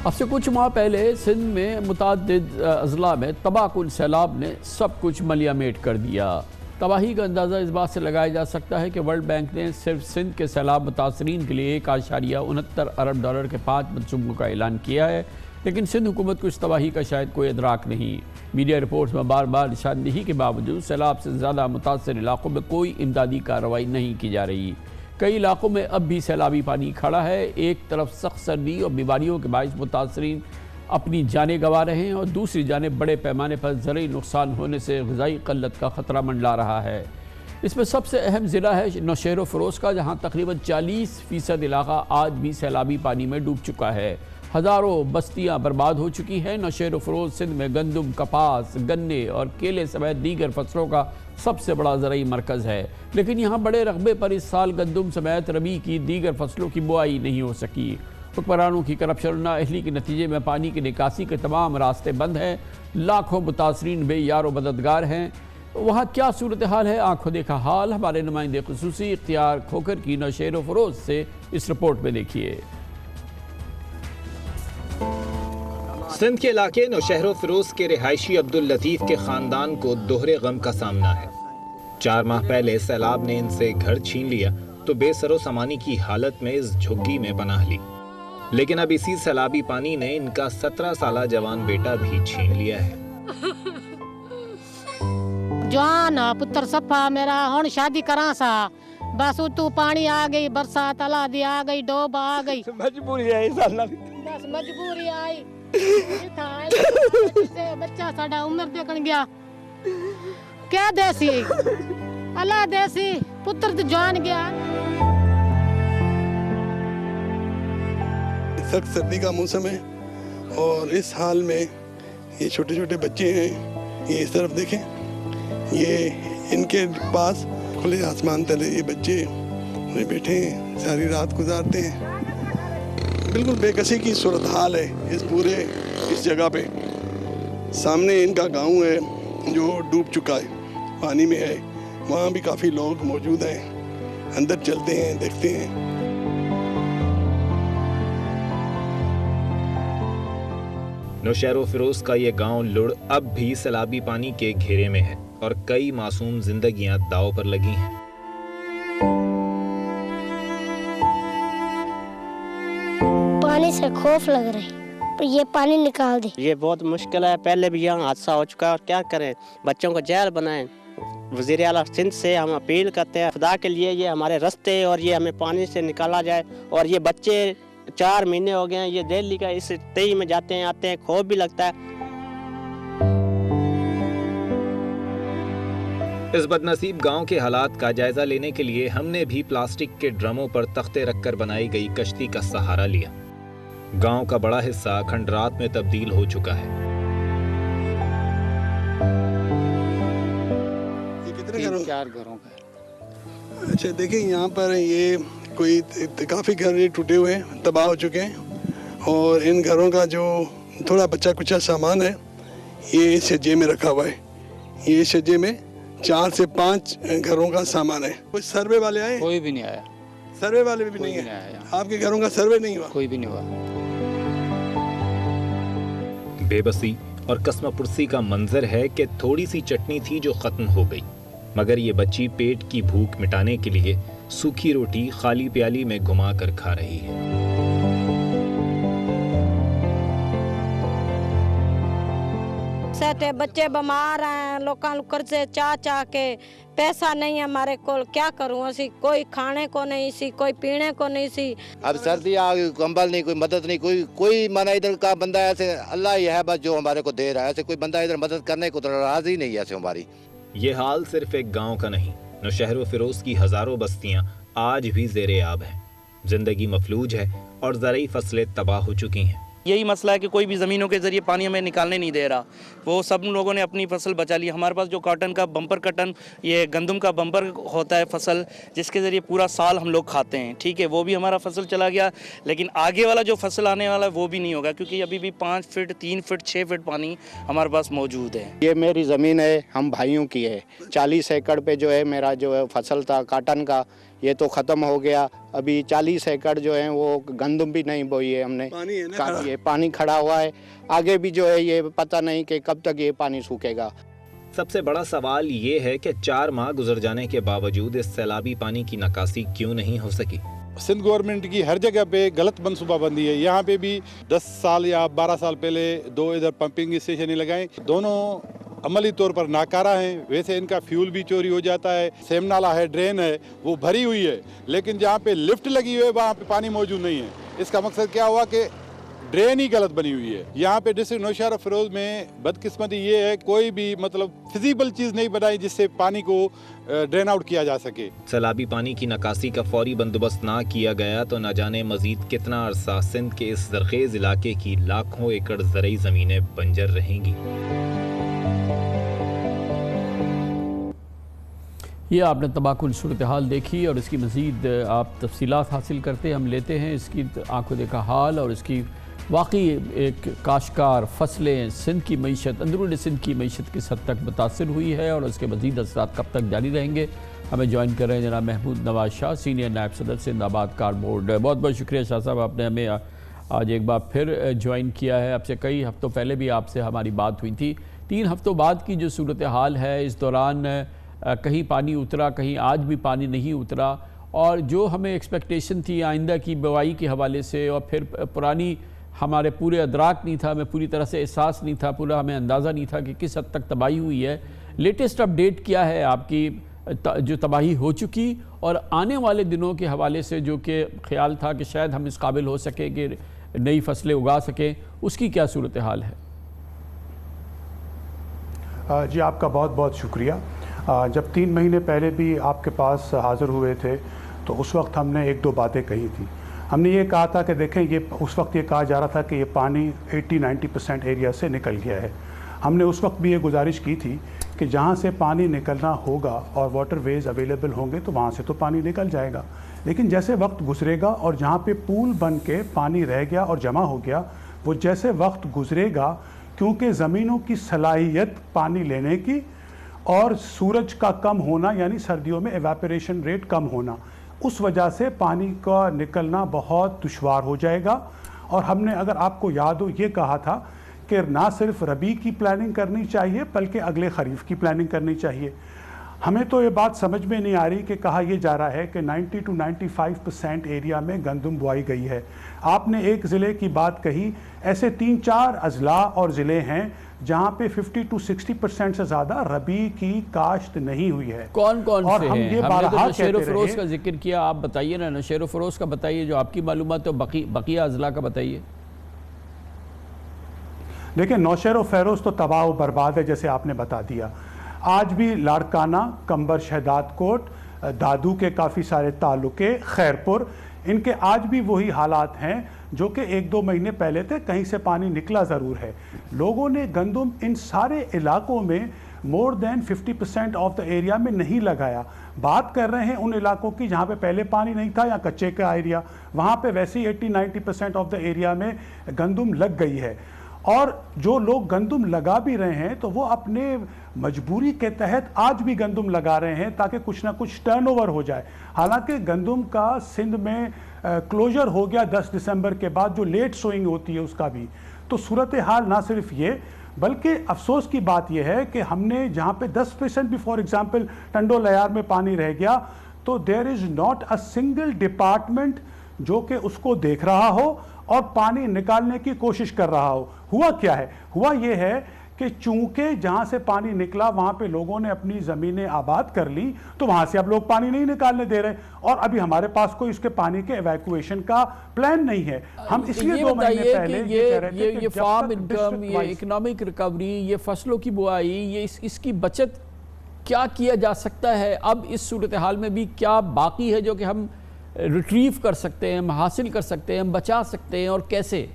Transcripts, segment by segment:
اب سے کچھ ماہ پہلے سندھ میں متعدد اضلاع میں تباہ کن سیلاب نے سب کچھ ملیا میٹ کر دیا۔ تباہی کا اندازہ اس بات سے لگایا جا سکتا ہے کہ ورلڈ بینک نے صرف سندھ کے سیلاب متاثرین کے لیے 1.69 ارب ڈالر کے 5 منصوبوں کا اعلان کیا ہے، لیکن سندھ حکومت کو اس تباہی کا شاید کوئی ادراک نہیں۔ میڈیا رپورٹس میں بار بار نشاندہی کے باوجود سیلاب سے زیادہ متاثر علاقوں میں کوئی امدادی کارروائی نہیں کی جا رہی۔ کئی علاقوں میں اب بھی سیلابی پانی کھڑا ہے۔ ایک طرف سخت سردی اور بیماریوں کے باعث متاثرین اپنی جانیں گنوا رہے ہیں اور دوسری جانب بڑے پیمانے پر زرعی نقصان ہونے سے غذائی قلت کا خطرہ منڈلا رہا ہے۔ اس میں سب سے اہم ضلع ہے نوشہر و فیروز کا، جہاں تقریباً 40% علاقہ آج بھی سیلابی پانی میں ڈوب چکا ہے۔ ہزاروں بستیاں برباد ہو چکی ہیں۔ نوشہر و فیروز سندھ میں گندم، کپاس، گنے اور کیلے سمیت دیگر فصلوں کا سب سے بڑا زرعی مرکز ہے، لیکن یہاں بڑے رقبے پر اس سال گندم سمیت ربیع کی دیگر فصلوں کی بوائی نہیں ہو سکی۔ حکمرانوں کی کرپشن اور نااہلی کے نتیجے میں پانی کی نکاسی کے تمام راستے بند ہیں۔ لاکھوں متاثرین بے یار و مددگار ہیں۔ وہاں کیا صورتحال ہے، آنکھوں دیکھا حال ہمارے نمائندے خصوصی اختیار کھوکھر کی نوشہر و فیروز سے اس رپورٹ میں دیکھیے۔ سندھ کے علاقے نوشہر و فیروز کے رہائشی عبداللطیف کے خاندان کو دوہرے غم کا سامنا ہے۔ 4 ماہ پہلے سیلاب نے ان سے گھر چھین لیا تو بے سر و سامانی کی حالت میں اس جھگی میں پناہ لی، لیکن اب اسی سیلابی پانی نے ان کا 17 سالہ جوان بیٹا بھی چھین لیا ہے۔ جوان پتر صفا میرا ہن شادی کراں سا، بس اتو پانی آ گئی، برسات اللہ دی آ گئی، ڈوب آ گئی، مجبوری ہے بس مجبوری آئی۔ بچہ ساڈا عمر دیکھن گیا، کیا دیسی اللہ دیسی، پتر تو جان گیا۔ سخت سردی کا موسم ہے اور اس حال میں یہ چھوٹے چھوٹے بچے ہیں، یہ اس طرف دیکھیں، یہ ان کے پاس کھلے آسمان تلے یہ بچے بیٹھے ہیں، ساری رات گزارتے ہیں۔ بالکل بے کسی کی صورتحال ہے اس جگہ پہ۔ سامنے ان کا گاؤں ہے جو ڈوب چکا ہے، پانی میں ہے، وہاں بھی کافی لوگ موجود ہیں، اندر چلتے ہیں، دیکھتے ہیں۔ نوشہر و فیروز کا یہ گاؤں لڑ اب بھی سیلابی پانی کے گھیرے میں ہے اور کئی معصوم زندگیاں داؤ پر لگی ہیں۔ پانی سے خوف لگ رہی، یہ پانی نکال دے۔ یہ بہت مشکل ہے، پہلے بھی یہاں حادثہ ہو چکا ہے اور کیا کریں، بچوں کو جیل بنائیں۔ وزیر اعلیٰ سندھ سے ہم اپیل کرتے ہیں، خدا کے لیے یہ ہمارے رستے اور یہ ہمیں پانی سے نکالا جائے۔ اور یہ بچے 4 مہینے ہو گئے ہیں، یہ دہلی کا اس 23 میں جاتے ہیں آتے ہیں، خوف بھی لگتا ہے۔ اس بدنصیب گاؤں کے حالات کا جائزہ لینے کے لیے ہم نے بھی پلاسٹک کے ڈرموں پر تختے رکھ کر بنائی گئی کشتی کا سہارا لیا۔ گاؤں کا بڑا حصہ کھنڈرات میں تبدیل ہو چکا ہے۔ یہ کتنے گھروں؟ 4 گھروں کا۔ اچھا دیکھیں، یہاں پر یہ کوئی کافی گھر یہ ٹوٹے ہوئے ہیں، تباہ ہو چکے ہیں، اور ان گھروں کا جو تھوڑا بچہ کچا سامان ہے یہ شجے میں رکھا ہوا ہے۔ یہ شجے میں 4 سے 5 گھروں کا سامان ہے۔ کوئی سروے والے آئے؟ کوئی بھی نہیں آیا۔ سروے والے بھی نہیں ہیں؟ آپ کے گھروں کا سروے نہیں ہوا؟ کوئی بھی نہیں ہوا۔ بے بسی اور قسم پرسی کا منظر ہے کہ تھوڑی سی چٹنی تھی جو ختم ہو گئی، مگر یہ بچی پیٹ کی بھوک مٹانے کے لیے سوکھی روٹی خالی پیالی میں گھما کر کھا رہی ہے۔ سیٹے بچے بیمار ہیں، لوکاں نوں قرضے چاہ کے پیسہ نہیں ہمارے کول، کیا کروں اسی، کوئی کھانے کو نہیں سی، کوئی پینے کو نہیں سی۔ اب سردی آ گئی، کمبل نہیں، کوئی مدد نہیں، کوئی مانا ادھر کا بندہ ایسے، اللہ ہی ہے بس جو ہمارے کو دے رہا ہے، ایسے کوئی بندہ ادھر مدد کرنے کو تو راضی نہیں ہے ایسے ہماری۔ یہ حال صرف ایک گاؤں کا نہیں، نوشہر و فیروز کی ہزاروں بستیاں آج بھی زیر آب ہیں۔ زندگی مفلوج ہے اور زرعی فصلیں تباہ ہو چکی ہیں۔ یہی مسئلہ ہے کہ کوئی بھی زمینوں کے ذریعے پانی ہمیں نکالنے نہیں دے رہا، وہ سب لوگوں نے اپنی فصل بچا لی۔ ہمارے پاس جو کاٹن کا بمپر کٹن، یہ گندم کا بمپر ہوتا ہے فصل، جس کے ذریعے پورا سال ہم لوگ کھاتے ہیں، ٹھیک ہے، وہ بھی ہمارا فصل چلا گیا، لیکن آگے والا جو فصل آنے والا ہے وہ بھی نہیں ہوگا، کیونکہ ابھی بھی 5 فٹ 3 فٹ 6 فٹ پانی ہمارے پاس موجود ہے۔ یہ میری زمین ہے، ہم بھائیوں کی ہے، 40 ایکڑ پہ جو ہے میرا جو ہے فصل تھا کاٹن کا، ये तो ख़त्म हो गया। अभी 40 एकड़ जो है वो गंदम भी नहीं बोई है हमने, पानी है ना ये पानी खड़ा हुआ है। आगे भी जो है ये पता नहीं कि कब तक ये पानी सूखेगा। सबसे बड़ा सवाल ये है कि 4 माह गुजर जाने के बावजूद इस सैलाबी पानी की निकासी क्यों नहीं हो सकी। सिंध गवर्नमेंट की हर जगह पे गलत मनसूबाबंदी है। यहाँ पे भी 10 साल या 12 साल पहले 2 इधर पंपिंग स्टेशन लगाए, दोनों अमली तौर पर नाकारा हैं। वैसे इनका फ्यूल भी चोरी हो जाता है। सेम नाला है, ड्रेन है, वो भरी हुई है, लेकिन जहाँ पे लिफ्ट लगी हुई है वहाँ पे पानी मौजूद नहीं है। इसका मकसद क्या हुआ कि ड्रेन ही गलत बनी हुई है। यहाँ पे डिस्ट्रिक्ट नौशहरा फिरोज में बदकिस्मती ये है, कोई भी मतलब फिजिबल चीज़ नहीं बनाई जिससे पानी को ड्रेन आउट किया जा सके। सैलाबी पानी की निकासी का फौरी बंदोबस्त ना किया गया तो न जाने मजीद कितना अरसा सिंध के इस जरखेज इलाके की लाखों एकड़ ज़रई ज़मीनें बंजर रहेंगी। ये आपने तबाकुल सूरत हाल देखी और इसकी मज़ीद आप तफसीलात हासिल करते हम लेते हैं इसकी आंखों देखा हाल और इसकी वाकई एक काशकार फसलें सिंध की मईशत अंदरूनी सिंध की मईशत किस हद तक मुतासर हुई है और उसके मज़ीद असरात कब तक जारी रहेंगे। हमें ज्वाइन कर रहे हैं जनाब महमूद नवाज शाह, सीनियर नायब सदर सिंध आबाद कार बोर्ड। बहुत बहुत शुक्रिया शाह साहब, आपने हमें आज एक बार फिर ज्वाइन किया है। आपसे कई हफ्तों पहले भी आपसे हमारी बात हुई थी। 3 हफ्तों बाद की जो सूरत हाल है, इस दौरान कहीं पानी उतरा, कहीं आज भी पानी नहीं उतरा, और जो हमें एक्सपेक्टेशन थी आइंदा की बुआई के हवाले से और फिर पुरानी हमारे पूरे अदराक नहीं था, हमें पूरी तरह से एहसास नहीं था, पूरा हमें अंदाज़ा नहीं था कि किस हद तक तबाही हुई है। लेटेस्ट अपडेट क्या है आपकी जो तबाही हो चुकी और आने वाले दिनों के हवाले से जो कि ख्याल था कि शायद हम इस काबिल हो सके कि नई फसलें उगा सकें, उसकी क्या सूरत हाल है? जी आपका बहुत बहुत शुक्रिया। जब 3 महीने पहले भी आपके पास हाज़िर हुए थे तो उस वक्त हमने 1-2 बातें कही थी। हमने ये कहा था कि देखें, ये उस वक्त ये कहा जा रहा था कि ये पानी 80-90% एरिया से निकल गया है। हमने उस वक्त भी ये गुजारिश की थी कि जहाँ से पानी निकलना होगा और वाटर वेज अवेलेबल होंगे तो वहाँ से तो पानी निकल जाएगा, लेकिन जैसे वक्त गुजरेगा और जहाँ पे पुल बन के पानी रह गया और जमा हो गया, वो जैसे वक्त गुजरेगा, क्योंकि ज़मीनों की सलाहियत पानी लेने की और सूरज का कम होना यानी सर्दियों में एवापोरेशन रेट कम होना, उस वजह से पानी का निकलना बहुत दुश्वार हो जाएगा। और हमने, अगर आपको याद हो, ये कहा था कि ना सिर्फ रबी की प्लानिंग करनी चाहिए बल्कि अगले खरीफ की प्लानिंग करनी चाहिए। हमें तो ये बात समझ में नहीं आ रही कि कहा यह जा रहा है कि 90-95% एरिया में गंदम बुआई गई है। आपने एक ज़िले की बात कही, ऐसे 3-4 अजला और ज़िले हैं जहाँ पे 50-60% से ज़्यादा रबी की काश्त नहीं हुई है। कौन कौन और से हम हैं? ये हमने तो बारहा नौशेर कहते फरोज रहे। का जिक्र किया, आप बताइए ना, नौशेर फरोज का बताइए, जो आपकी मालूमात है, बकिया अजला का बताइए। देखिए, नौशेर फेरोज तो तबाह व बर्बाद है, जैसे आपने बता दिया। आज भी लाड़काना, कंबर, शहदाद कोट, दादू के काफ़ी सारे तालुके, खैरपुर, इनके आज भी वही हालात हैं जो कि 1-2 महीने पहले थे। कहीं से पानी निकला ज़रूर है। लोगों ने गंदम इन सारे इलाकों में more than 50% of the area में नहीं लगाया। बात कर रहे हैं उन इलाकों की जहाँ पे पहले पानी नहीं था या कच्चे का एरिया, वहाँ पे वैसे ही 80-90% ऑफ द एरिया में गंदम लग गई है। और जो लोग गंदम लगा भी रहे हैं तो वो अपने मजबूरी के तहत आज भी गंदम लगा रहे हैं ताकि कुछ ना कुछ टर्नओवर हो जाए। हालांकि गंदम का सिंध में क्लोजर हो गया 10 दिसंबर के बाद, जो लेट सोइंग होती है उसका भी। तो सूरत हाल ना सिर्फ ये, बल्कि अफसोस की बात यह है कि हमने जहाँ पे 10% भी फॉर एग्जांपल टंडो लयार में पानी रह गया, तो there is not a single department जो कि उसको देख रहा हो और पानी निकालने की कोशिश कर रहा हो। हुआ क्या है? हुआ ये है कि चूंकि जहाँ से पानी निकला वहाँ पे लोगों ने अपनी ज़मीनें आबाद कर ली, तो वहाँ से अब लोग पानी नहीं निकालने दे रहे, और अभी हमारे पास कोई इसके पानी के एवैक्यूएशन का प्लान नहीं है। हम इसलिए 2 महीने पहले ये कह रहे थे कि ये फार्म इनकम, ये इकोनॉमिक रिकवरी, ये फसलों की बुआई, ये इसकी बचत क्या किया जा सकता है अब इस सूरत हाल में भी? क्या बाकी है जो कि हम रिट्रीव कर सकते हैं, हम हासिल कर सकते हैं, हम बचा सकते हैं, और कैसे?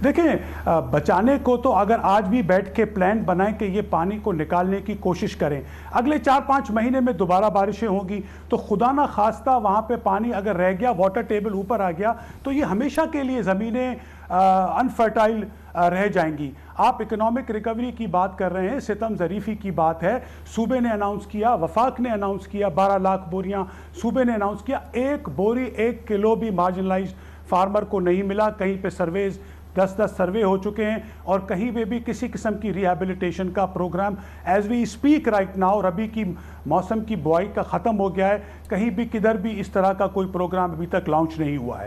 देखें, बचाने को तो अगर आज भी बैठ के प्लान बनाएं कि ये पानी को निकालने की कोशिश करें, अगले 4-5 महीने में दोबारा बारिशें होंगी तो खुदा ना खास्ता वहाँ पे पानी अगर रह गया, वाटर टेबल ऊपर आ गया, तो ये हमेशा के लिए ज़मीनें अनफर्टाइल रह जाएंगी। आप इकोनॉमिक रिकवरी की बात कर रहे हैं, सितम ज़रीफ़ी की बात है। सूबे ने अनाउंस किया, वफाक ने अनाउंस किया 12 लाख बोरियां, सूबे ने अनाउंस किया, 1 बोरी 1 किलो भी मार्जिनलाइज्ड फार्मर को नहीं मिला। कहीं पे सर्वेज 10-10 सर्वे हो चुके हैं और कहीं पे भी किसी किस्म की रिहैबिलिटेशन का programme as we speak right now, रबी की मौसम की बुआई का ख़त्म हो गया है, कहीं भी किधर भी इस तरह का कोई प्रोग्राम अभी तक लॉन्च नहीं हुआ है।